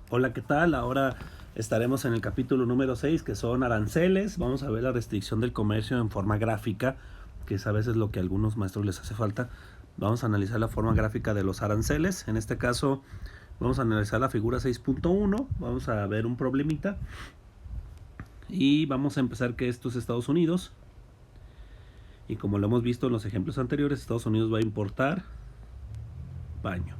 Hola, ¿qué tal? Ahora estaremos en el capítulo número 6, que son aranceles. Vamos a ver la restricción del comercio en forma gráfica, que es a veces lo que a algunos maestros les hace falta. Vamos a analizar la forma gráfica de los aranceles. En este caso, vamos a analizar la figura 6.1. Vamos a ver un problemita. Y vamos a empezar que esto es Estados Unidos. Y como lo hemos visto en los ejemplos anteriores, Estados Unidos va a importar paño.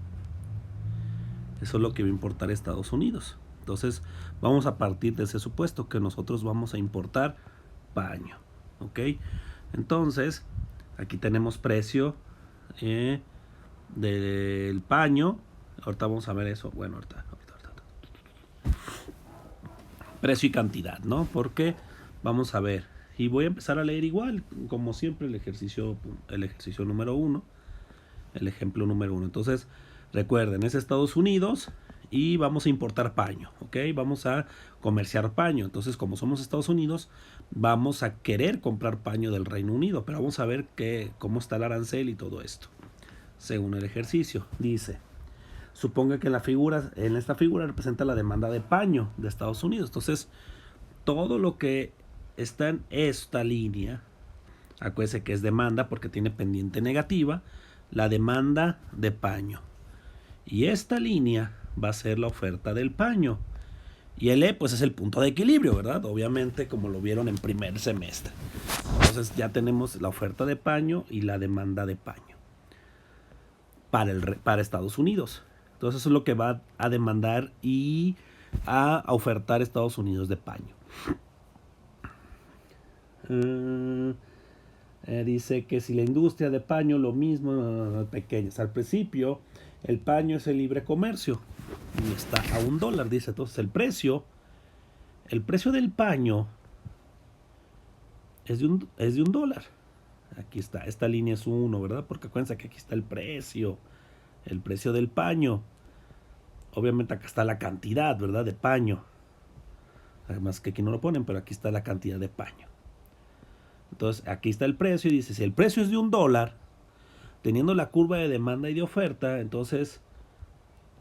Eso es lo que va a importar Estados Unidos. Entonces vamos a partir de ese supuesto que nosotros vamos a importar paño. ¿Ok? Entonces aquí tenemos precio del paño. Ahorita vamos a ver eso. Bueno, ahorita. Precio y cantidad, ¿no? Porque vamos a ver. Y voy a empezar a leer igual, como siempre, el ejercicio número 1. El ejemplo número 1. Entonces, recuerden, es Estados Unidos y vamos a importar paño, ¿ok? Vamos a comerciar paño. Entonces, como somos Estados Unidos, vamos a querer comprar paño del Reino Unido, pero vamos a ver cómo está el arancel y todo esto. Según el ejercicio, dice, suponga que en esta figura representa la demanda de paño de Estados Unidos. Entonces, todo lo que está en esta línea, acuérdense que es demanda porque tiene pendiente negativa, la demanda de paño. Y esta línea va a ser la oferta del paño. Y el E pues es el punto de equilibrio, ¿verdad? Obviamente como lo vieron en primer semestre. Entonces ya tenemos la oferta de paño y la demanda de paño para Estados Unidos. Entonces eso es lo que va a demandar y a ofertar Estados Unidos de paño. Dice que si la industria de paño, lo mismo, pequeñas. Al principio, el paño es el libre comercio y está a $1, dice. Entonces, el precio del paño es de $1. Aquí está, esta línea es 1, ¿verdad? Porque acuérdense que aquí está el precio del paño. Obviamente acá está la cantidad, ¿verdad? De paño. Además que aquí no lo ponen, pero aquí está la cantidad de paño. Entonces aquí está el precio y dice, si el precio es de $1, teniendo la curva de demanda y de oferta, entonces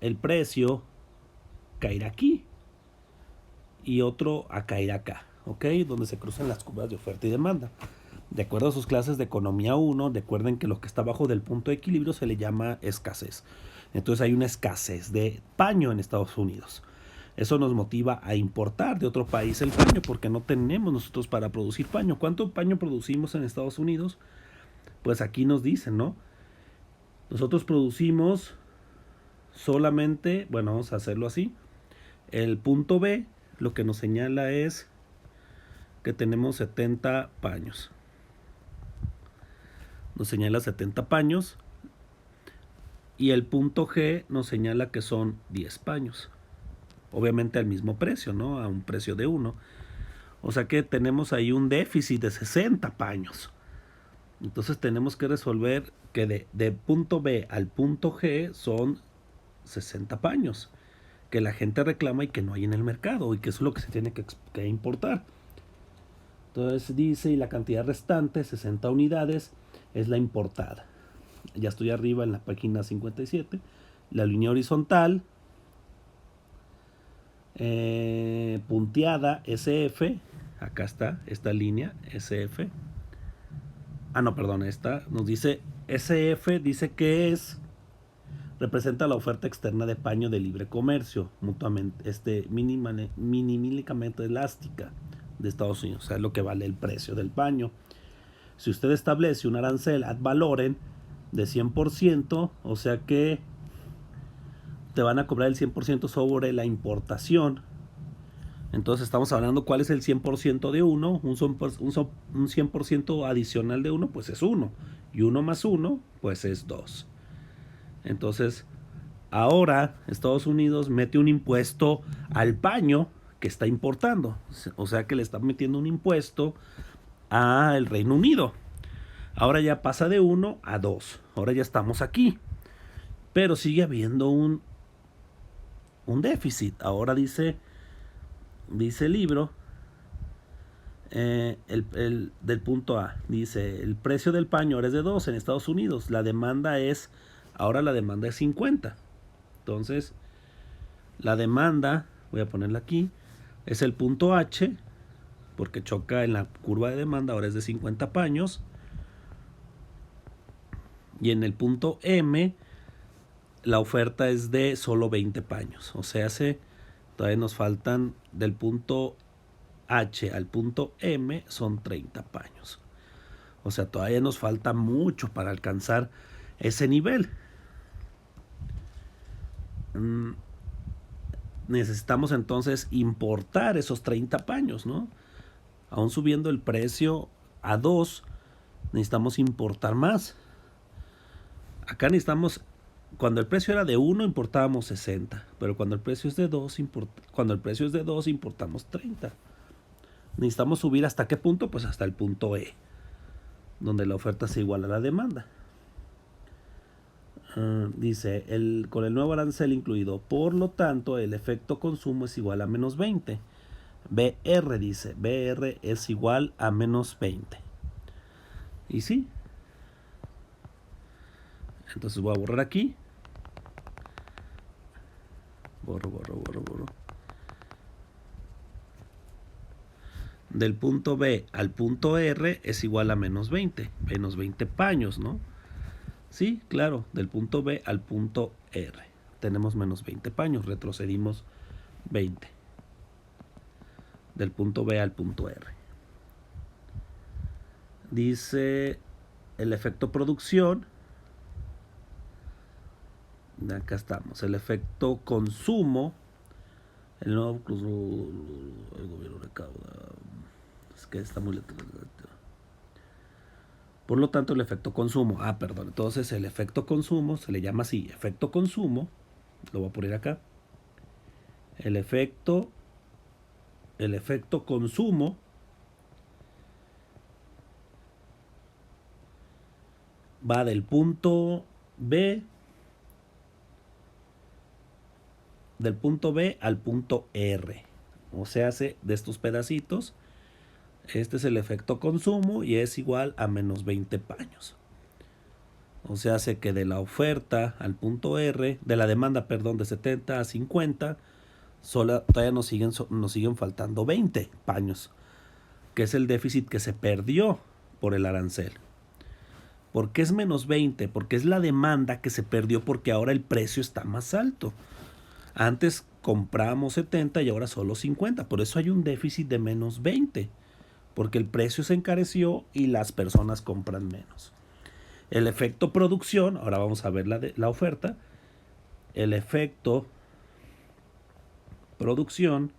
el precio caerá aquí y otro a caer acá, ¿ok? Donde se cruzan las curvas de oferta y demanda. De acuerdo a sus clases de economía 1, recuerden que lo que está abajo del punto de equilibrio se le llama escasez. Entonces hay una escasez de paño en Estados Unidos. Eso nos motiva a importar de otro país el paño porque no tenemos nosotros para producir paño. ¿Cuánto paño producimos en Estados Unidos? Pues aquí nos dicen, ¿no? Nosotros producimos solamente, bueno, vamos a hacerlo así. El punto B lo que nos señala es que tenemos 70 paños. Nos señala 70 paños. Y el punto G nos señala que son 10 paños. Obviamente al mismo precio, ¿no? A un precio de 1. O sea que tenemos ahí un déficit de 60 paños. Entonces tenemos que resolver que de punto B al punto G son 60 paños que la gente reclama y que no hay en el mercado y que eso es lo que se tiene que importar. Entonces dice, y la cantidad restante, 60 unidades, es la importada. Ya estoy arriba en la página 57. La línea horizontal, punteada, SF. Acá está, esta línea, SF. Esta nos dice, SF dice que representa la oferta externa de paño de libre comercio, mutuamente, minimílicamente elástica de Estados Unidos, o sea, es lo que vale el precio del paño. Si usted establece un arancel ad valorem de 100%, o sea que te van a cobrar el 100% sobre la importación. Entonces estamos hablando cuál es el 100% de uno, un 100% adicional de uno, pues es 1. Y 1 más 1, pues es 2. Entonces, ahora Estados Unidos mete un impuesto al paño que está importando. O sea que le está metiendo un impuesto al Reino Unido. Ahora ya pasa de 1 a 2. Ahora ya estamos aquí. Pero sigue habiendo un déficit. Ahora dice el libro, del punto A, dice, el precio del paño ahora es de 2 en Estados Unidos. Ahora la demanda es 50. Entonces, La demanda, voy a ponerla aquí, es el punto H, porque choca en la curva de demanda, ahora es de 50 paños. Y en el punto M, la oferta es de solo 20 paños. O sea, todavía nos faltan del punto H al punto M, son 30 paños. O sea, todavía nos falta mucho para alcanzar ese nivel. Necesitamos entonces importar esos 30 paños, ¿no? Aún subiendo el precio a 2, necesitamos importar más. Acá necesitamos, cuando el precio era de 1 importábamos 60, pero cuando el precio es de 2, importamos 30. Necesitamos subir ¿hasta qué punto? Pues hasta el punto E, donde la oferta se iguala a la demanda. Dice, con el nuevo arancel incluido, por lo tanto, el efecto consumo es igual a menos 20. BR dice, BR es igual a menos 20. Y sí. Entonces voy a borrar aquí. Borro. Del punto B al punto R es igual a menos 20. Menos 20 paños, ¿no? Sí, claro, del punto B al punto R. Tenemos menos 20 paños, retrocedimos 20. Del punto B al punto R. Dice el efecto producción. Acá estamos. El efecto consumo. El nuevo el gobierno recauda. Es que está muy lento. Por lo tanto, el efecto consumo. Entonces, el efecto consumo se le llama así: efecto consumo. Lo voy a poner acá. El efecto consumo va del punto B al punto R. O sea, de estos pedacitos. Este es el efecto consumo y es igual a menos 20 paños. O sea, hace que de la oferta al punto R, de la demanda, perdón, de 70 a 50, todavía nos siguen faltando 20 paños, que es el déficit que se perdió por el arancel. ¿Por qué es menos 20? Porque es la demanda que se perdió porque ahora el precio está más alto. Antes compramos 70 y ahora solo 50. Por eso hay un déficit de menos 20. Porque el precio se encareció y las personas compran menos. El efecto producción, ahora vamos a ver la oferta. El efecto producción,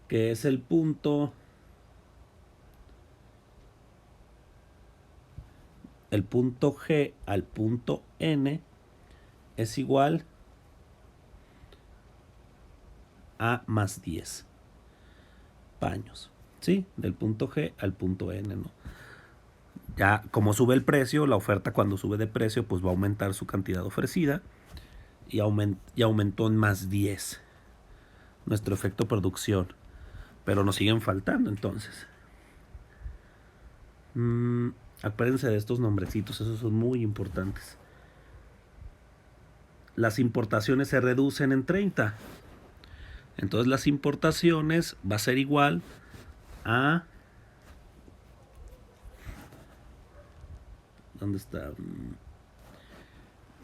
que es el punto G al punto N, es igual a más 10 paños. ¿Sí? Del punto G al punto N, ¿no? Ya como sube el precio, la oferta cuando sube de precio, pues va a aumentar su cantidad ofrecida y aumentó en más 10 nuestro efecto producción. Pero nos siguen faltando entonces. Acuérdense de estos nombrecitos, esos son muy importantes. Las importaciones se reducen en 30. Entonces las importaciones va a ser igual a... ¿Dónde está?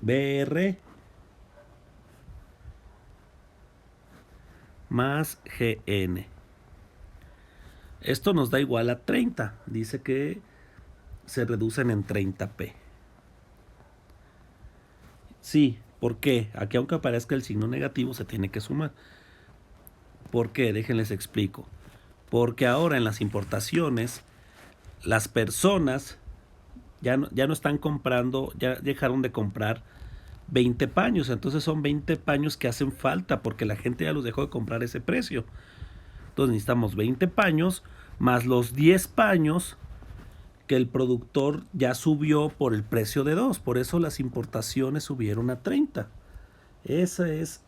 BR más GN. Esto nos da igual a 30. Dice que se reducen en 30p. Sí, ¿por qué? Aquí aunque aparezca el signo negativo se tiene que sumar. ¿Por qué? Déjenles explico. Porque ahora en las importaciones las personas ya no están comprando, ya dejaron de comprar 20 paños. Entonces son 20 paños que hacen falta porque la gente ya los dejó de comprar a ese precio. Entonces necesitamos 20 paños más los 10 paños que el productor ya subió por el precio de 2. Por eso las importaciones subieron a 30. Eso es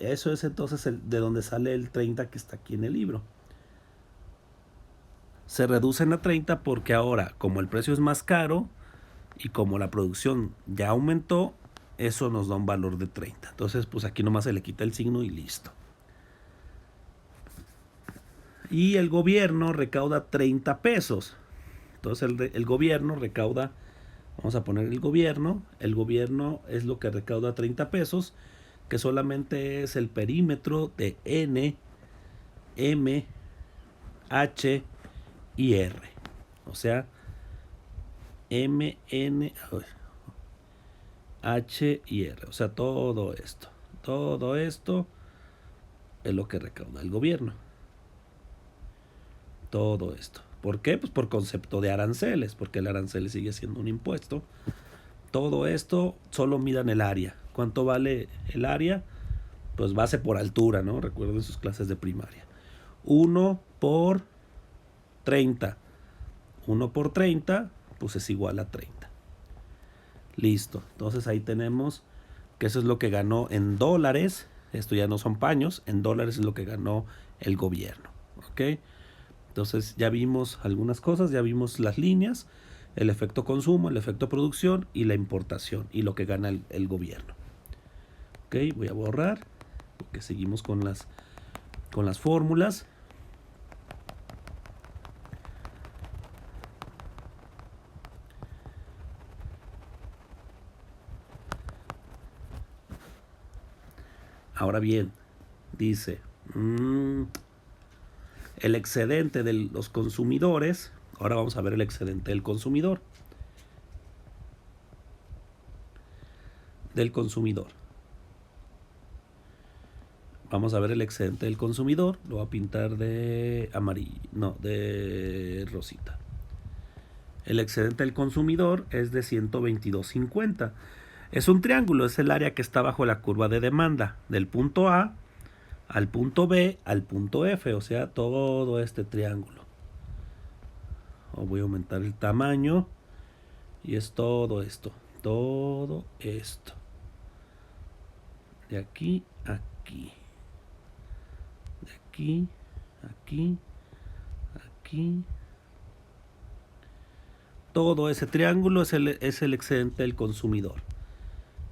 entonces de donde sale el 30 que está aquí en el libro. Se reducen a 30 porque ahora, como el precio es más caro y como la producción ya aumentó, eso nos da un valor de 30. Entonces, pues aquí nomás se le quita el signo y listo. Y el gobierno recauda 30 pesos. Entonces el gobierno recauda, vamos a poner el gobierno es lo que recauda 30 pesos, que solamente es el perímetro de N, M, H y R. O sea, M, N, H y R. O sea, todo esto es lo que recauda el gobierno. Todo esto. ¿Por qué? Pues por concepto de aranceles, porque el arancel sigue siendo un impuesto. Todo esto solo midan el área. ¿Cuánto vale el área? Pues base por altura, ¿no? Recuerden sus clases de primaria. 1 por 30. 1 por 30, pues es igual a 30. Listo. Entonces ahí tenemos que eso es lo que ganó en dólares. Esto ya no son paños. En dólares es lo que ganó el gobierno. ¿Ok? Entonces ya vimos algunas cosas, ya vimos las líneas, el efecto consumo, el efecto producción y la importación y lo que gana el gobierno. Ok, voy a borrar porque seguimos con las fórmulas. Ahora bien, dice, el excedente de los consumidores, ahora vamos a ver el excedente del consumidor. Vamos a ver el excedente del consumidor, lo voy a pintar de amarillo, no, de rosita. El excedente del consumidor es de 122.50. Es un triángulo, es el área que está bajo la curva de demanda, del punto A al punto B al punto F, o sea, todo este triángulo. Voy a aumentar el tamaño y es todo esto. De aquí a aquí. De aquí, aquí, aquí. Todo ese triángulo es el excedente del consumidor.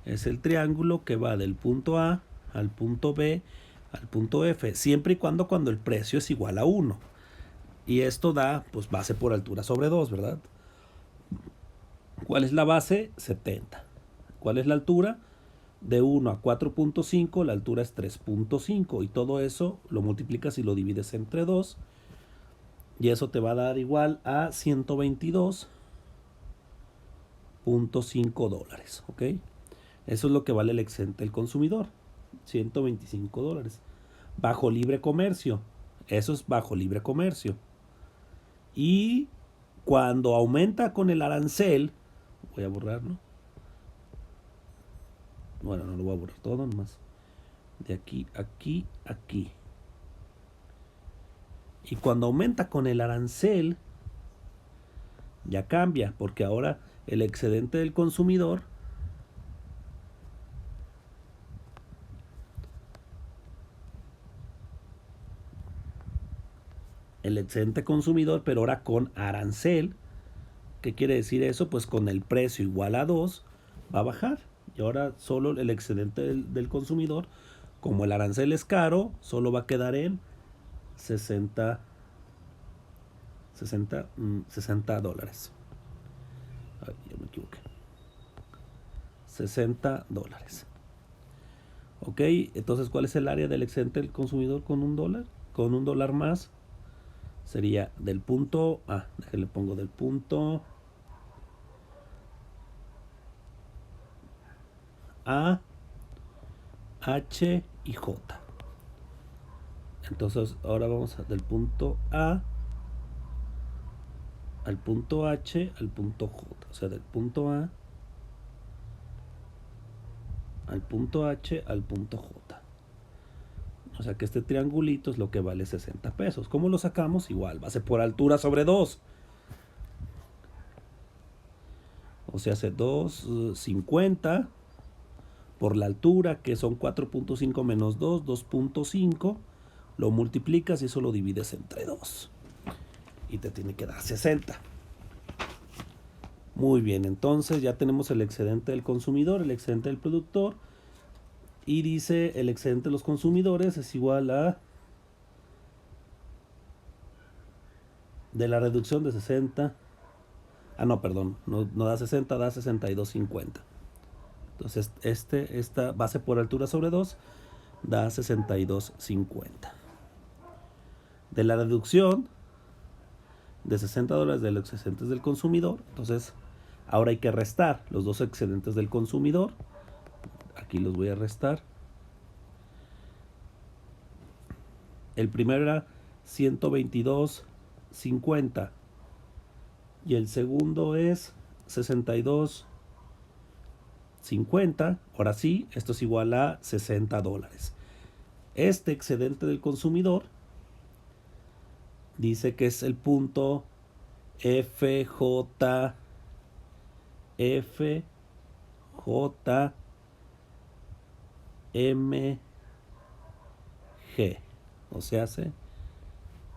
Es el triángulo que va del punto A al punto B al punto F, siempre y cuando el precio es igual a 1. Y esto da, pues, base por altura sobre 2, ¿verdad? ¿Cuál es la base? 70. ¿Cuál es la altura? De 1 a 4.5, la altura es 3.5. Y todo eso lo multiplicas y lo divides entre 2. Y eso te va a dar igual a 122.5 dólares, ¿ok? Eso es lo que vale el excedente del consumidor, 125 dólares. Bajo libre comercio, eso es bajo libre comercio. Y cuando aumenta con el arancel, voy a borrarlo. Bueno, no lo voy a borrar todo, nomás. De aquí, aquí, aquí. Y cuando aumenta con el arancel, ya cambia, porque ahora el excedente del consumidor pero ahora con arancel. ¿Qué quiere decir eso? Pues con el precio igual a 2 va a bajar. Y ahora solo el excedente del consumidor, como el arancel es caro, solo va a quedar en 60 dólares. Ay, ya me equivoqué. 60 dólares. Ok, entonces ¿cuál es el área del excedente del consumidor con $1? Con $1 más sería del punto A, déjenle pongo del punto A, H y J. Entonces ahora vamos del punto A al punto H al punto J. O sea, del punto A al punto H al punto J. O sea que este triangulito es lo que vale 60 pesos. ¿Cómo lo sacamos? Igual, base por altura sobre 2. O sea, hace 250 por la altura, que son 4.5 menos 2, 2.5. Lo multiplicas y eso lo divides entre 2. Y te tiene que dar 60. Muy bien, entonces ya tenemos el excedente del consumidor, el excedente del productor. Y dice el excedente de los consumidores es igual a de la reducción de 60. Ah, no, perdón, no da 60, da 62,50. Entonces, esta base por altura sobre 2 da 62,50. De la reducción de $60 de los excedentes del consumidor, entonces ahora hay que restar los dos excedentes del consumidor. Aquí los voy a restar. El primero era 122,50 y el segundo es 62,50. Ahora sí, esto es igual a $60. Este excedente del consumidor dice que es el punto FJ MG. O sea, hace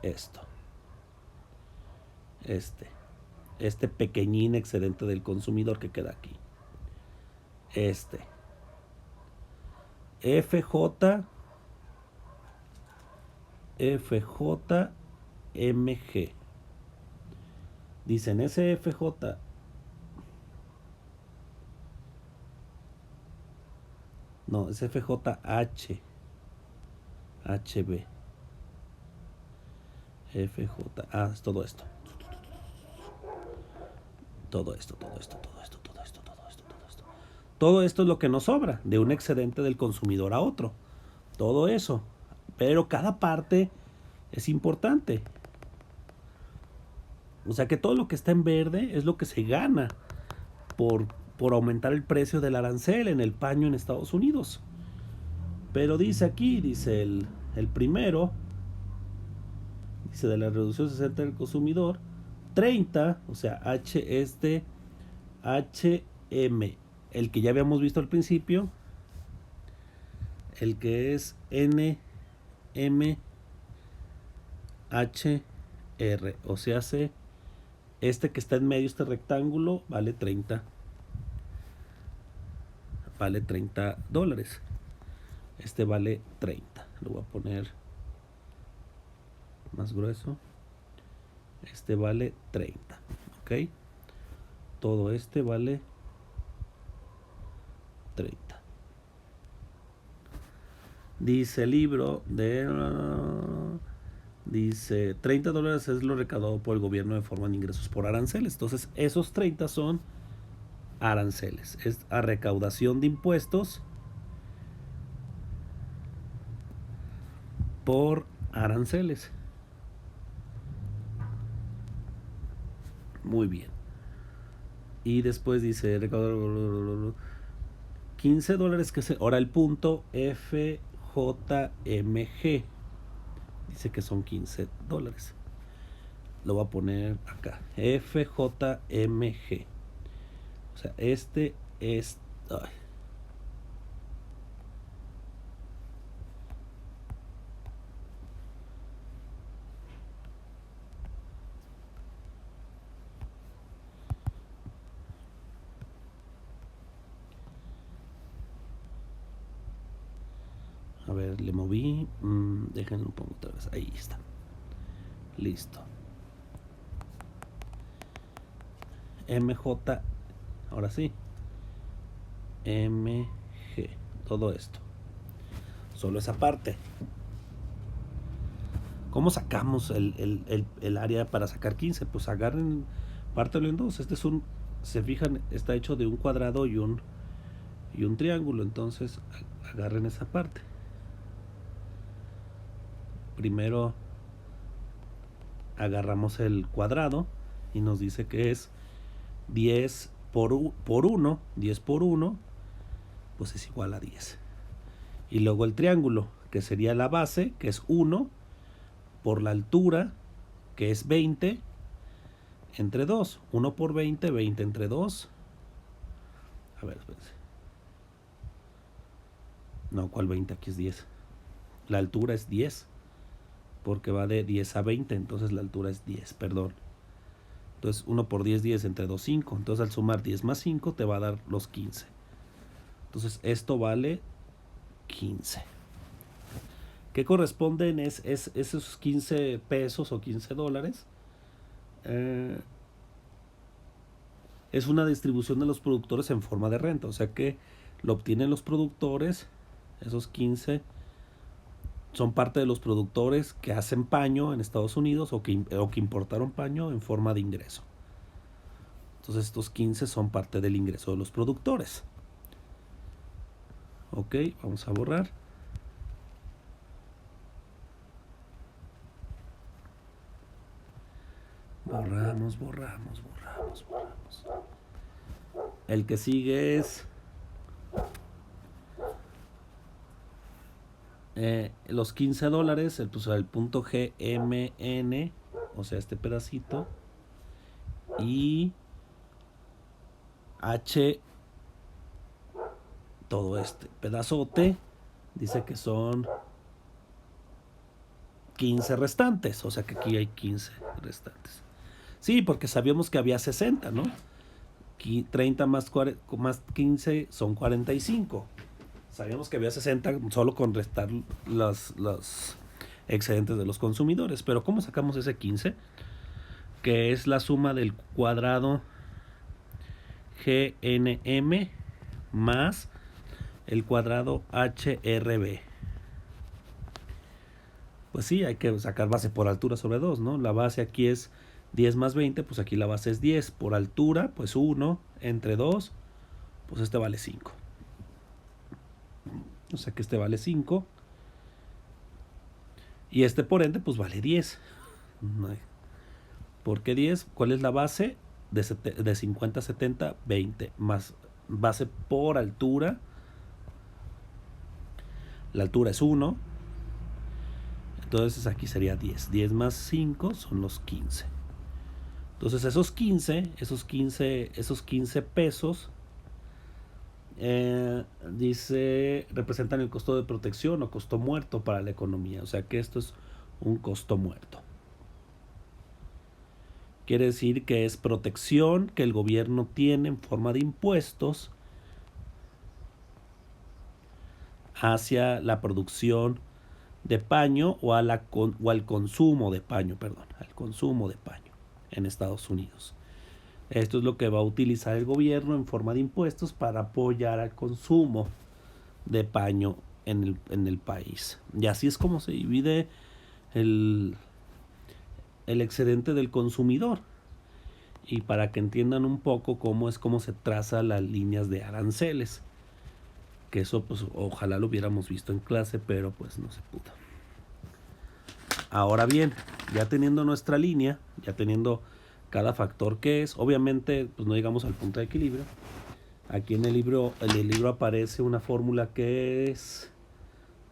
esto. Este pequeñín excedente del consumidor que queda aquí. FJMG. Dicen ese FJ. No, es FJH. HB. FJ. Ah, es todo esto. Todo esto. Todo esto es lo que nos sobra de un excedente del consumidor a otro. Todo eso. Pero cada parte es importante. O sea que todo lo que está en verde es lo que se gana por aumentar el precio del arancel en el paño en Estados Unidos. Pero dice aquí, dice el primero, dice de la reducción 60 del consumidor, 30, o sea, H es de HM, el que ya habíamos visto al principio, el que es NMHR, o sea, este que está en medio, este rectángulo, vale 30. Vale $30. Este vale 30. Lo voy a poner más grueso. Este vale 30. ¿Ok? Todo este vale 30. Dice el libro dice $30 es lo recaudado por el gobierno de forma de ingresos por aranceles. Entonces esos 30 son aranceles. Es a recaudación de impuestos por aranceles. Muy bien. Y después dice $15 que es ahora el punto FJMG. Dice que son $15. Lo voy a poner acá. FJMG. O sea, este es... Ay. A ver, le moví. Déjenlo pongo otra vez. Ahí está. Listo. MJ. Ahora sí. MG. Todo esto. Solo esa parte. ¿Cómo sacamos el área para sacar 15? Pues agarren, pártelo en dos. Este es un, se fijan, está hecho de un cuadrado y un triángulo. Entonces agarren esa parte. Primero agarramos el cuadrado y nos dice que es 10 por 1, 10 por 1, pues es igual a 10. Y luego el triángulo, que sería la base, que es 1, por la altura, que es 20, entre 2. 1 por 20, 20 entre 2. A ver, espérense. No, ¿cuál 20? Aquí es 10. La altura es 10, porque va de 10 a 20, entonces la altura es 10, perdón. Entonces 1 por 10, 10 entre 2, 5. Entonces al sumar 10 más 5 te va a dar los 15. Entonces esto vale 15. ¿Qué corresponden es esos 15 pesos o 15 dólares? Es una distribución de los productores en forma de renta. O sea que lo obtienen los productores. Esos 15 son parte de los productores que hacen paño en Estados Unidos o que importaron paño en forma de ingreso. Entonces estos 15 son parte del ingreso de los productores. Ok, vamos a borrar. Borramos. El que sigue es los 15 dólares, el punto GMN, o sea, este pedacito, y H, todo este pedazote, dice que son 15 restantes, o sea que aquí hay 15 restantes. Sí, porque sabíamos que había 60, ¿no? 30 más 15 son 45. Sabíamos que había 60 solo con restar los excedentes de los consumidores. Pero ¿cómo sacamos ese 15? Que es la suma del cuadrado GNM más el cuadrado HRB. Pues sí, hay que sacar base por altura sobre 2, ¿no? La base aquí es 10 más 20, pues aquí la base es 10. Por altura, pues 1 entre 2, pues este vale 5. O sea que este vale 5. Y este por ende, pues vale 10. ¿Por qué 10? ¿Cuál es la base? De 50 a 70, 20. Más base por altura. La altura es 1. Entonces aquí sería 10. 10 más 5 son los 15. Entonces esos 15 pesos dice representan el costo de protección o costo muerto para la economía. O sea que esto es un costo muerto. Quiere decir que es protección que el gobierno tiene en forma de impuestos hacia la producción de paño o al consumo de paño, al consumo de paño en Estados Unidos. Esto es lo que va a utilizar el gobierno en forma de impuestos para apoyar al consumo de paño en el país. Y así es como se divide el excedente del consumidor. Y para que entiendan un poco cómo se trazan las líneas de aranceles. Que eso pues ojalá lo hubiéramos visto en clase, pero pues no se pudo. Ahora bien, ya teniendo nuestra línea, ya teniendo cada factor que es, obviamente pues no llegamos al punto de equilibrio. Aquí en el libro aparece una fórmula que es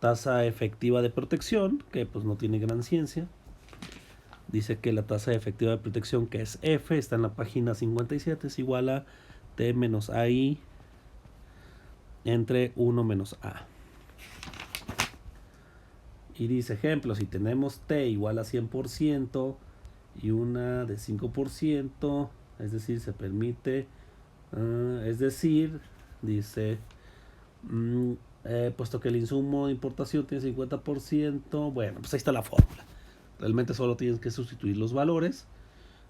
tasa efectiva de protección, que pues no tiene gran ciencia. Dice que la tasa efectiva de protección, que es F, está en la página 57, es igual a T menos AI entre 1 menos A. Y dice, ejemplo, si tenemos T igual a 100% y una de 5%, es decir, se permite, dice, puesto que el insumo de importación tiene 50%, bueno, pues ahí está la fórmula. Realmente solo tienes que sustituir los valores,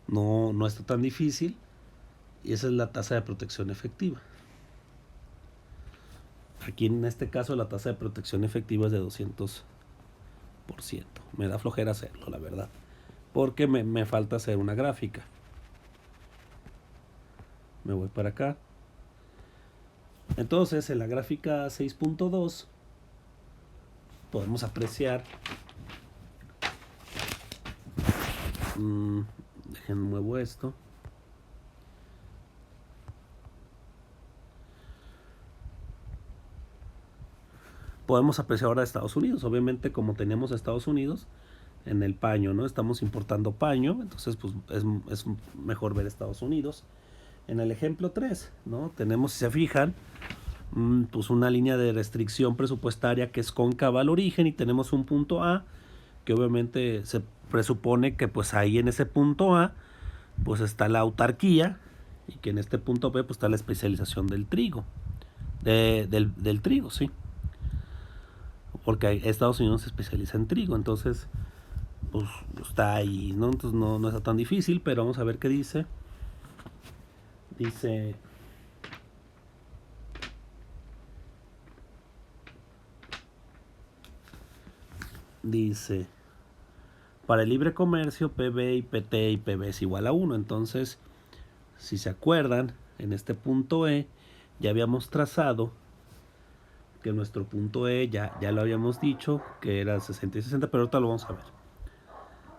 no está tan difícil, y esa es la tasa de protección efectiva. Aquí en este caso la tasa de protección efectiva es de 200%. Me da flojera hacerlo, la verdad, porque me falta hacer una gráfica. Me voy para acá. Entonces en la gráfica 6.2 podemos apreciar, dejen muevo esto, podemos apreciar ahora Estados Unidos. Obviamente, como tenemos Estados Unidos en el paño, ¿no? Estamos importando paño, entonces pues es mejor ver Estados Unidos. En el ejemplo 3, ¿no? Tenemos, si se fijan, pues una línea de restricción presupuestaria que es cóncava al origen, y tenemos un punto A que obviamente se presupone que pues ahí en ese punto A pues está la autarquía, y que en este punto B pues está la especialización del trigo, del trigo, sí, porque Estados Unidos se especializa en trigo, entonces pues está ahí, ¿no? Entonces no está tan difícil, pero vamos a ver qué dice. Dice, para el libre comercio, PB y PT y PB es igual a 1. Entonces, si se acuerdan, en este punto E ya habíamos trazado que nuestro punto E ya lo habíamos dicho, que era 60 y 60, pero ahorita lo vamos a ver.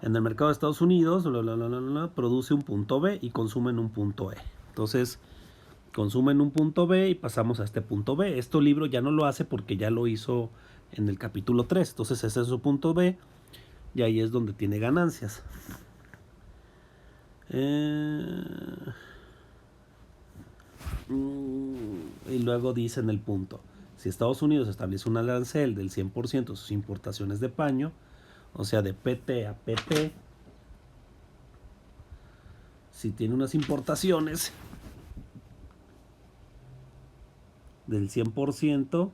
En el mercado de Estados Unidos, produce un punto B y consume en un punto E. Entonces, consume en un punto B y pasamos a este punto B. Este libro ya no lo hace porque ya lo hizo en el capítulo 3. Entonces, ese es su punto B y ahí es donde tiene ganancias. Y luego dice en el punto, si Estados Unidos establece un arancel del 100% de sus importaciones de paño, o sea, de PT a PT, si tiene unas importaciones del 100%,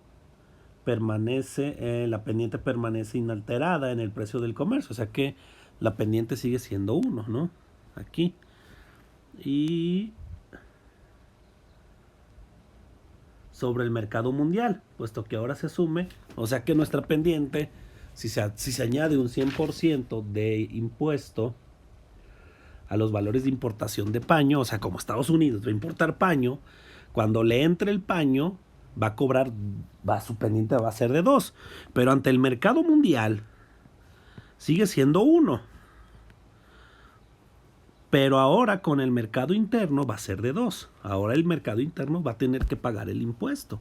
la pendiente permanece inalterada en el precio del comercio, o sea que la pendiente sigue siendo 1, ¿no? Aquí. Y sobre el mercado mundial, puesto que ahora se asume, o sea que nuestra pendiente, si se añade un 100% de impuesto a los valores de importación de paño, o sea, como Estados Unidos va a importar paño, cuando le entre el paño, va a cobrar, su pendiente va a ser de 2, pero ante el mercado mundial sigue siendo 1. Pero ahora con el mercado interno va a ser de 2. Ahora el mercado interno va a tener que pagar el impuesto.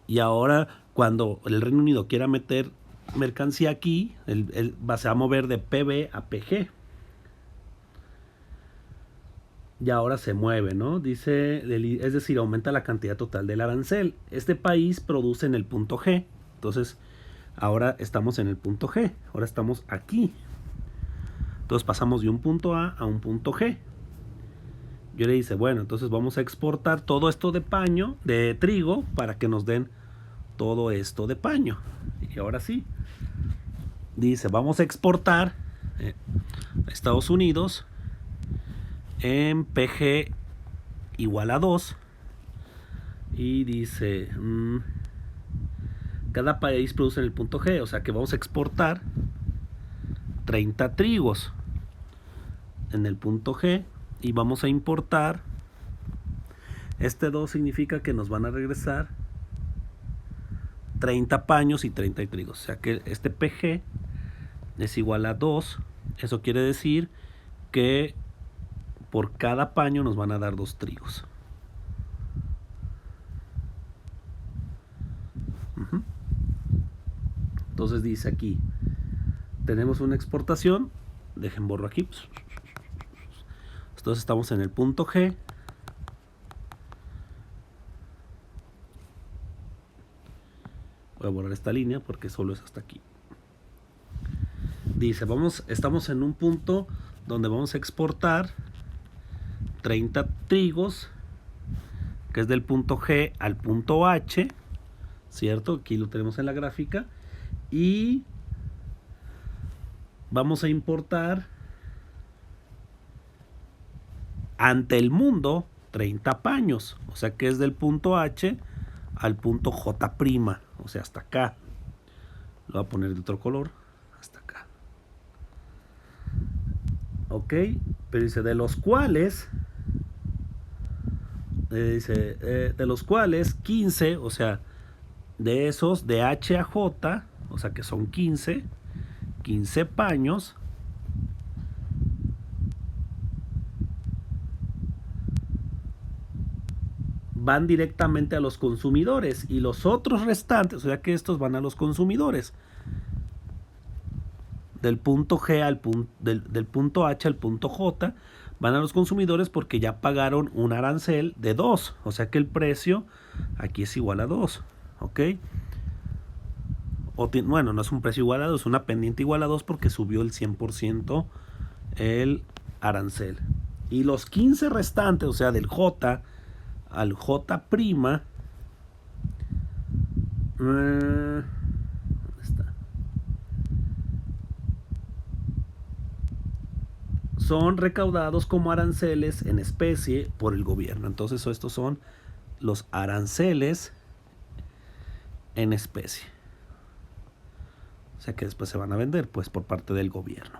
Y ahora cuando el Reino Unido quiera meter mercancía aquí, se va a mover de PB a PG. Y ahora se mueve, ¿no? Dice, es decir, aumenta la cantidad total del arancel. Este país produce en el punto G. Entonces, ahora estamos en el punto G. Ahora estamos aquí. Entonces pasamos de un punto A a un punto G. Yo le dice, bueno, entonces vamos a exportar todo esto de paño, de trigo, para que nos den todo esto de paño. Y ahora sí. Dice, vamos a exportar a Estados Unidos en PG igual a 2. Y dice, cada país produce en el punto G, o sea que vamos a exportar 30 trigos en el punto G y vamos a importar, este 2 significa que nos van a regresar 30 paños y 30 trigos, o sea que este PG es igual a 2. Eso quiere decir que por cada paño nos van a dar 2 trigos. Entonces dice aquí, tenemos una exportación, dejen borro aquí. Entonces estamos en el punto G. Voy a borrar esta línea porque solo es hasta aquí. Dice, estamos en un punto donde vamos a exportar 30 trigos, que es del punto G al punto H, ¿cierto? Aquí lo tenemos en la gráfica. Y vamos a importar ante el mundo 30 paños, o sea que es del punto H al punto J', o sea hasta acá. Lo voy a poner de otro color, hasta acá. Ok, pero dice de los cuales 15, o sea, de esos de H a J, o sea que son 15 paños, van directamente a los consumidores y los otros restantes, o sea que estos van a los consumidores. Del punto G del punto H al punto J van a los consumidores porque ya pagaron un arancel de 2, o sea que el precio aquí es igual a 2, ¿ok? Bueno, no es un precio igual a 2, es una pendiente igual a 2 porque subió el 100% el arancel. Y los 15 restantes, o sea, del J al J', ¿dónde está? Son recaudados como aranceles en especie por el gobierno. Entonces estos son los aranceles en especie. O sea que después se van a vender pues por parte del gobierno.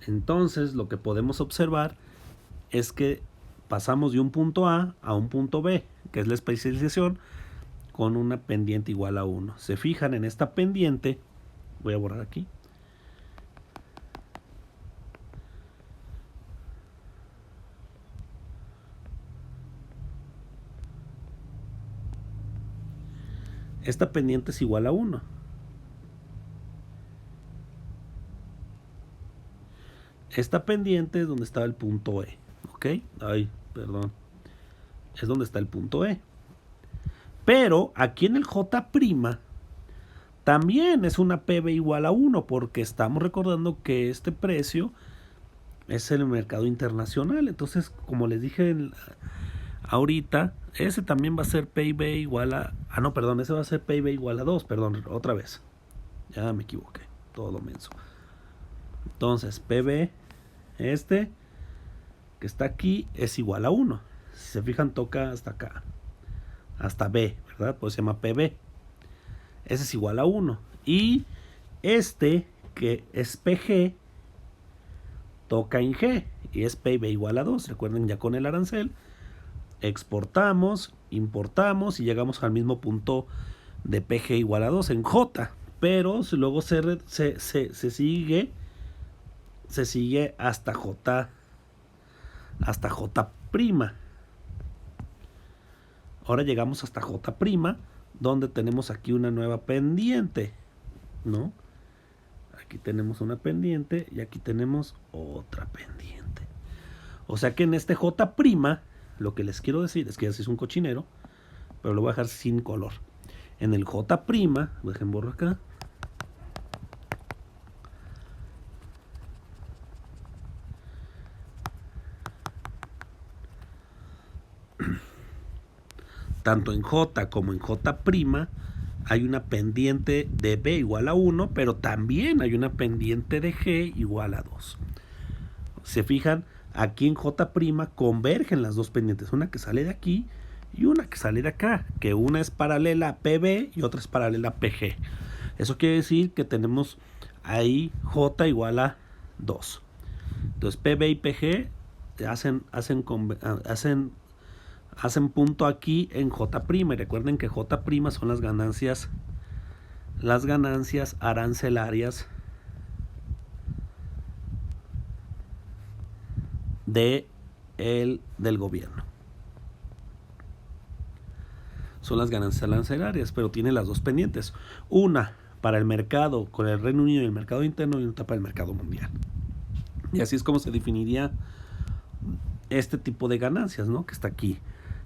Entonces lo que podemos observar es que pasamos de un punto A a un punto B, que es la especialización, con una pendiente igual a 1. Se fijan en esta pendiente, voy a borrar aquí. Esta pendiente es igual a 1. Esta pendiente es donde estaba el punto E. ¿Ok? Ay, perdón. Es donde está el punto E. Pero aquí en el J' también es una PB igual a 1, porque estamos recordando que este precio es el mercado internacional. Entonces, como les dije ahorita, ese también va a ser PIB igual a... Ah, no, perdón, ese va a ser PIB igual a 2, perdón, otra vez. Ya me equivoqué, todo lo menso. Entonces, PB, este, que está aquí, es igual a 1. Si se fijan, toca hasta acá, hasta B, ¿verdad? Pues se llama PB. Ese es igual a 1. Y este, que es PG, toca en G, y es PIB igual a 2. Recuerden, ya con el arancel, exportamos, importamos y llegamos al mismo punto de PG igual a 2 en J. Pero luego se sigue hasta J, hasta J'. Ahora llegamos hasta J', donde tenemos aquí una nueva pendiente, ¿no? Aquí tenemos una pendiente y aquí tenemos otra pendiente. O sea que en este J', lo que les quiero decir es que ya se hizo un cochinero, pero lo voy a dejar sin color. En el J', dejen borro acá. Tanto en J como en J' hay una pendiente de B igual a 1, pero también hay una pendiente de G igual a 2. Se fijan, aquí en J' convergen las dos pendientes, una que sale de aquí y una que sale de acá, que una es paralela a PB y otra es paralela a PG. Eso quiere decir que tenemos ahí J igual a 2. Entonces PB y PG hacen punto aquí en J'. Y recuerden que J' son las ganancias arancelarias del gobierno. Son las ganancias arancelarias, pero tiene las dos pendientes. Una para el mercado con el Reino Unido y el mercado interno, y otra para el mercado mundial. Y así es como se definiría este tipo de ganancias, ¿no? Que está aquí.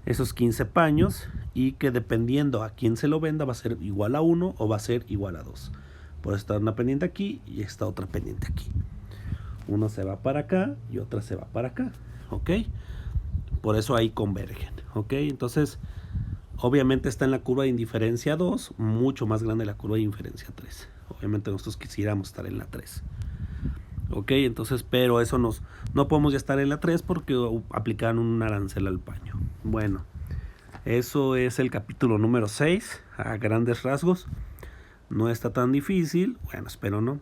Esos 15 paños, y que dependiendo a quién se lo venda va a ser igual a 1 o va a ser igual a 2. Por eso está una pendiente aquí y esta otra pendiente aquí. Uno se va para acá y otra se va para acá, ¿ok? Por eso ahí convergen, ¿ok? Entonces, obviamente está en la curva de indiferencia 2, mucho más grande la curva de indiferencia 3. Obviamente nosotros quisiéramos estar en la 3. Ok, entonces, pero eso no podemos ya estar en la 3 porque aplicaron un arancel al paño. Bueno, eso es el capítulo número 6, a grandes rasgos. No está tan difícil, bueno, espero no.